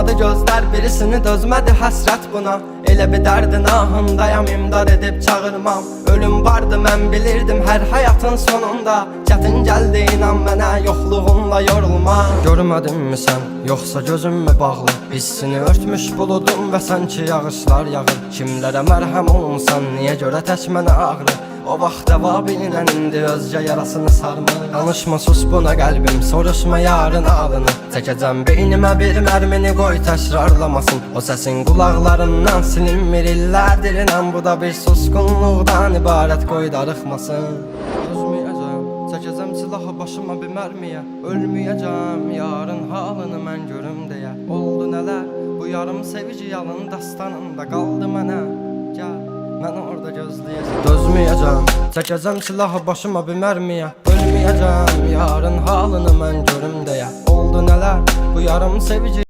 Kapadı gözler, birisini dözmədi həsrət buna. Elə bir dərdin ahındayam, imdad edib çağırmam. Ölüm vardı, mən bilirdim hər həyatın sonunda. Çətin gəldi, inan mənə, yoxluğunla yorulma. Görmədinmi sən, yoxsa gözüm mü bağlı? Hissini örtmüş buludum və sanki yağışlar yağır. Kimlərə mərhəm olmusan, niyə görə tək mənə ağrı? O vaxt dəva bilinən indi özcə yarasını sarmır. Danışma, sus buna qəlbim, soruşma yarın alını. Çəkəcəm beynimə bir mərmini, qoy təkrarlamasın. O səsin qulaqlarından silinmir illərdir, inan bu da bir susqunluqdan ibarət, qoy darıxmasın. Özməyəcəm, çəkəcəm silahı başıma bir mərmiyə. Ölməyəcəm, yarın halını mən görüm deyə. Oldu nələr, bu yarım sevici yalın dastanında qaldı mənə. Gəl, mən orada gözləyəcəm. Dözməyəcəm, çəkəcəm silahı başıma bir mərmiyə. Ölməyəcəm, yarın halını mən görüm deyə. Oldu nələr, bu yarım sevici